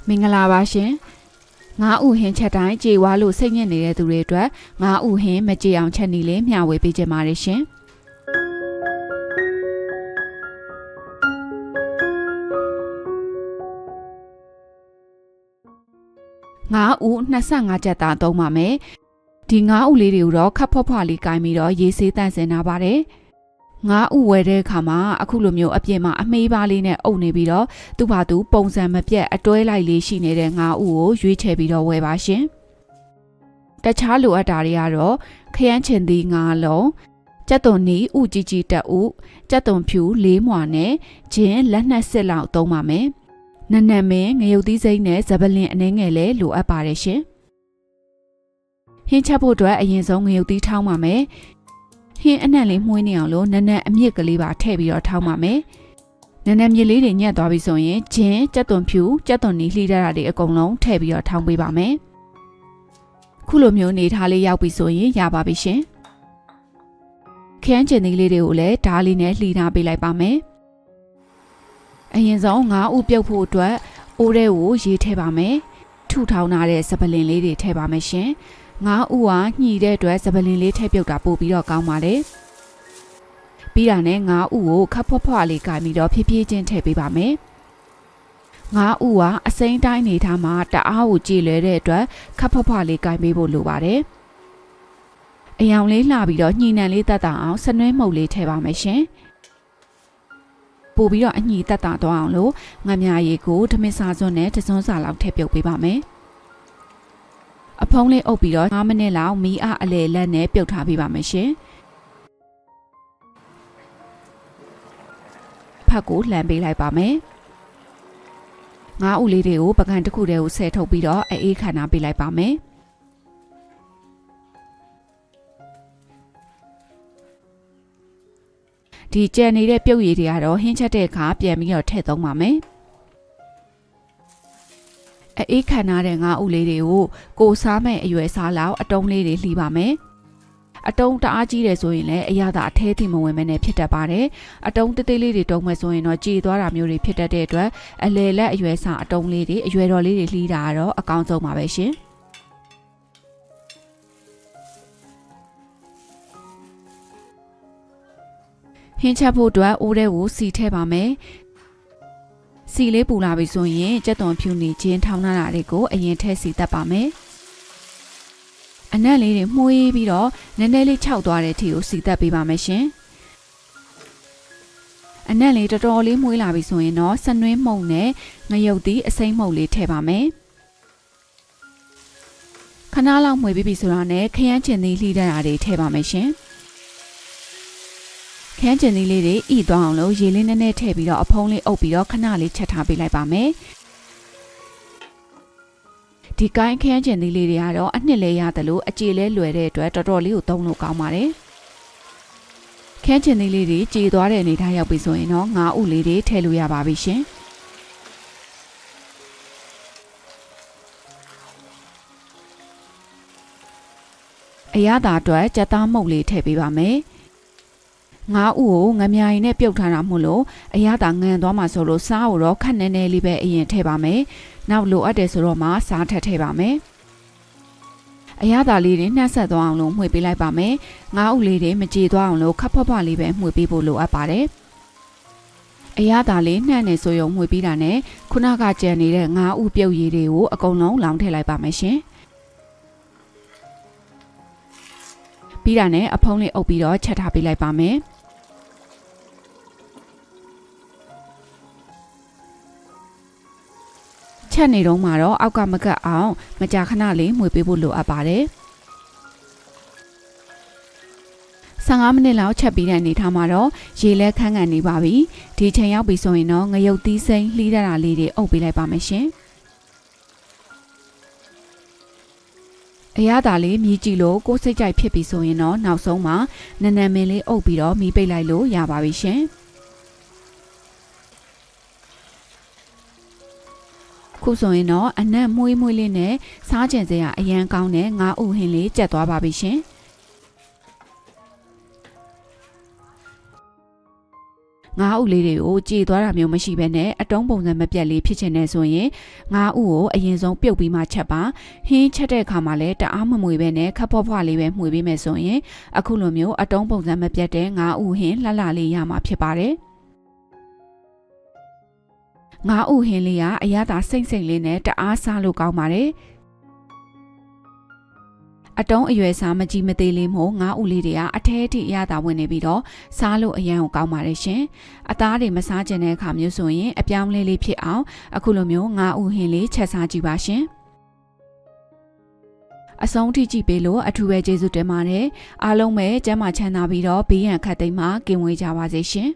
မင်္ဂလာပါရှင်ငါးဥဟင်းချက်တိုင်းကြေဝါလို့စိတ်ညစ်နေတဲ့သူတွေအတွက်ငါးဥဟင်းမကြေအောင်ချက်နည်းလေးမျှဝေပေးကြပါရရှင်ငါးဥ25ချက်သားသုံးပါမယ်ဒီငါးဥလေးတွေကိုတော့ခပ်ဖွားဖွားလေးကိုင်းပြီးတော့ရေးဆေးတန့်စင်ထားပါတယ်ငါးဥဝယ်တဲ့အခါမှာအခုလိုမျိုးအပြင်မှာအမေးပါလေးနဲ့အုပ်နေပြီးတော့သူ့ဘာသူပုံစံမပြတ်အတွဲလိုက်လေးရှိနေတဲ့ငါးဥကိုရွေးချယ်ပြီးတော့ဝယ်ပါရှင်တခြားလိုအပ်တာတွေကတော့ခရမ်းချင်သီး9လုံးကြက်သွန်နီဥကြီးကြီးတက်ဥကြက်သွန်ဖြူ4မွှာနဲ့ဂျင်းလက်နှစ်စစ်လောက်သုံးပါမယ်နနမင်းငရုတ်သီးစိမ့်နဲ့ဇပလင်အနှဲငယ်လည်းလိုအပ်ပါတယ်ရှင်ဟင်းချက်ဖို့အတွက်အရင်ဆုံးငရုတ်သီးထောင်းပါမယ်ဟင်းအနှံ့လေးမှုန်းနေအောင်လို့နနက်အမြင့်ကလေးပါထည့်ပြီးတော့ထောင်းပါမယ်နနက်မြစ်လေးတွေညက်သွားပြီဆိုရင်ဂျင်းကြက်သွန်ဖြူကြက်သွန်နီလှီးထားတာတွေအကုန်လုံးထည့်ပြီးတော့ထောင်းပေးပါမယ်ခုလိုမျိုးနေထားလေးရောက်ပြီဆိုရင်ရပါပြီရှင်ခရမ်းကျင်သီးလေးတွေကိုလည်းဓားလေးနဲ့လှီးထားပေးလိုက်ပါမယ်အရင်ဆုံးငါးဥပြုတ်ဖို့အတွက်အိုးထဲကိုရေးထည့်ပါမယ်ထုထောင်းထားတဲ့စပလင်လေးတွေထည့်ပါမယ်ရှင်ငါးဥဟာညှိတဲ့အတွက်စပလင်လေးထည့်ပြုတ်တာပို့ပြီးတော့ကောင်းပါတယ်ပြီးတာနဲ့ငါးဥကိုခပ်ဖွားဖွားလေးကိုင်းပြီးတော့ဖြည်းဖြည်းချင်းထည့်ပေးပါမယ်ငါးဥဟာအစိမ်းတိုင်းနေထားမှာတအားကိုကြည်လွဲတဲ့အတွက်ခပ်ဖွားဖွားလေးကိုင်းပေးဖို့လိုပါတယ်အယောင်လေးလှပြီးတော့ညှိနှံလေးတက်တာအောင်စနွဲမှုတ်လေးထည့်ပါမယ်ရှင်ပို့ပြီးတော့အညှိတက်တာသွားအောင်လို့ငါးမြရည်ကိုဓမင်းစာစွန်းနဲ့တစွန်းစာလောက်ထည့်ပြုတ်ပေးပါမယ်အဖုံးလေးအုပ်ပြီးတော့5မိနစ်လောက်မီးအားအလယ်လက်နဲ့ပြုတ်ထားပေးပါမယ်ရှင်ဖက်ကိုလှန်ပေးလိုက်ပါမယ်ငါးဥလေးတွေကိုပကံတစ်ခုတည်းကိုဆဲထုတ်ပြီးတော့အေးခဏပေးလိုက်ပါမယ်ဒီကြံနေတဲ့ပြုတ်ရည်တွေကတော့ဟင်းချက်တဲ့အခါပြန်ပြီးတော့ထည့်သုံးပါမယ်အေးခဏတဲ့ငါးဥလေးတွေကိုကိုစားမဲ့အရွယ်စားလောက်အတုံးလေးတွေလှီးပါမယ်အတုံးတအားကြီးတယ်ဆိုရင်လည်းအရသာအထဲထိမဝင်မနဲ့ဖြစ်တတ်ပါတယ်အတုံးတေးသေးလေးတွေတုံးမဲ့ဆိုရင်တော့ကြေသွားတာမျိုးတွေဖြစ်တတ်တဲ့အတွက်အလေလက်အရွယ်စားအတုံးလေးတွေအရွယ်တော်လေးတွေလှီးတာကတော့အကောင်းဆုံးပါပဲရှင်ဟင်းချက်ဖို့အတွက်အိုးထဲကိုစီထည့်ပါမယ်စီလေးပူလာပြီဆိုရင်ကြက်သွန်ဖြူနေချင်းထောင်းထားတာတွေကိုအရင်ထည့်စီတတ်ပါမယ်အနက်လေးတွေမှုေးပြီးတော့နည်းနည်းလေးခြောက်သွားတဲ့အထိကိုစီတတ်ပေးပါမယ်ရှင်အနက်လေးတော်တော်လေးမှုေးလာပြီဆိုရင်တော့စနွင်းမှုန့်နဲ့ငရုတ်သီးအစိမ်းမှုန့်လေးထည့်ပါမယ်ခဏလောက်မှုေးပြီးပြီဆိုတော့နဲ့ခရမ်းချင်သီးလှီးထားတာတွေထည့်ပါမယ်ရှင်ခရမ်းကျင်သီးလေးတွေဤသွားအောင်လို့ရေလေးနည်းနည်းထည့်ပြီးတော့အဖုံးလေးအုပ်ပြီးတော့ခဏလေးချက်ထားပေးလိုက်ပါမယ်ဒီကိုင်းခရမ်းကျင်သီးလေးတွေကတော့အနှစ်လဲရတယ်လို့အကြေလဲလွယ်တဲ့အတွက်တော်တော်လေးကိုသုံးလို့ကောင်းပါတယ်ခရမ်းကျင်သီးလေးတွေကြေသွားတဲ့အနေထားရောက်ပြီဆိုရင်တော့ငါးဥလေးတွေထည့်လို့ရပါပြီရှင်အရသာအတွက်ကြက်သားမုတ်လေးထည့်ပေးပါမယ်ငါးဥကိုငမြရည်နဲ့ပြုတ်ထားတာမို့လို့အရသာငံသွားမှာဆိုလို့စားကိုတော့ခက်နဲနဲလေးပဲအရင်ထည့်ပါမယ်။နောက်လိုအပ်တယ်ဆိုတော့မှစားထပ်ထည့်ပါမယ်။အရသာလေးတွေနှက်ဆက်သွားအောင်လို့မှွေပေးလိုက်ပါမယ်။ငါးဥလေးတွေမကြေသွားအောင်လို့ခပ်ဖွားဖွားလေးပဲမှွေပေးဖို့လိုအပ်ပါတယ်။အရသာလေးနှက်နေဆိုရုံမှွေပြီးတာနဲ့ခုနကကြံနေတဲ့ငါးဥပြုတ်ရည်တွေကိုအကုန်လုံးလောင်းထည့်လိုက်ပါမယ်ရှင်။ပြီးတာနဲ့အဖုံးလေးအုပ်ပြီးတော့ချက်ထားပေးလိုက်ပါမယ်ချက်နေတော့မှာတော့အောက်ကမကတ်အောင်မကြာခဏလေးမှွေပေးဖို့လိုအပ်ပါတယ်15မိနစ်လောက်ချက်ပြီးတဲ့အနေထားမှာတော့ရေလဲခန်းကန်နေပါပြီဒီချိန်ရောက်ပြီဆိုရင်တော့ငရုတ်သီးစိမ်းလှီးထားတာလေးတွေအုပ်ပေးလိုက်ပါမယ်ရှင်အရသာလေးမြည်ကြည့်လို့ကိုယ်စိတ်ကြိုက်ဖြစ်ပြီဆိုရင်တော့နောက်ဆုံးမှာနနမင်းလေးအုပ်ပြီးတော့မီးပိတ်လိုက်လို့ရပါပြီရှင်ခုဆိုရင်တော့အနက်မွေးမွေးလေးနဲ့စားကြင်စရာအရန်ကောင်းတဲ့ငါးဥဟင်းလေးကျက်သွားပါပြီရှင် ငါးဥလေးတွေကိုကြေသွားတာမျိုးမရှိဘဲနဲ့အတုံးပုံစံမပြတ်လေးဖြစ်ချင်နေဆိုရင်ငါးဥကိုအရင်ဆုံးပြုတ်ပြီးမှချက်ပါဟင်းချက်တဲ့အခါမှာလည်းတအားမမွေပဲနဲ့ခပ်ဖွားဖွားလေးပဲမှွေပေးမယ်ဆိုရင်အခုလိုမျိုးအတုံးပုံစံမပြတ်တဲ့ငါးဥဟင်းလှလှလေးရမှာဖြစ်ပါတယ်ငါးဥဟင်းလေးကအရသာစိမ့်စိမ့်လေးနဲ့တအားစားလို့ကောင်းပါတယ်အတုံးအရွယ်စားမကြီးမသေးလေးမို့ငါးဥလေးတွေကအထဲအထိအရသာဝင်နေပြီးတော့စားလို့အရန်ကိုကောင်းပါတယ်ရှင်အသားတွေမစားကျင်တဲ့အခါမျိုးဆိုရင်အပြောင်းလေးဖြစ်အောင်အခုလိုမျိုးငါးဥဟင်းလေးချက်စားကြည့်ပါရှင်အဆုံးထိကြည့်ပေးလို့အထူးပဲကျေးဇူးတင်ပါတယ်အားလုံးပဲကျန်းမာချမ်းသာပြီးတော့ဘေးရန်ခတ်သိမ်းမှကင်ဝေးကြပါစေရှင်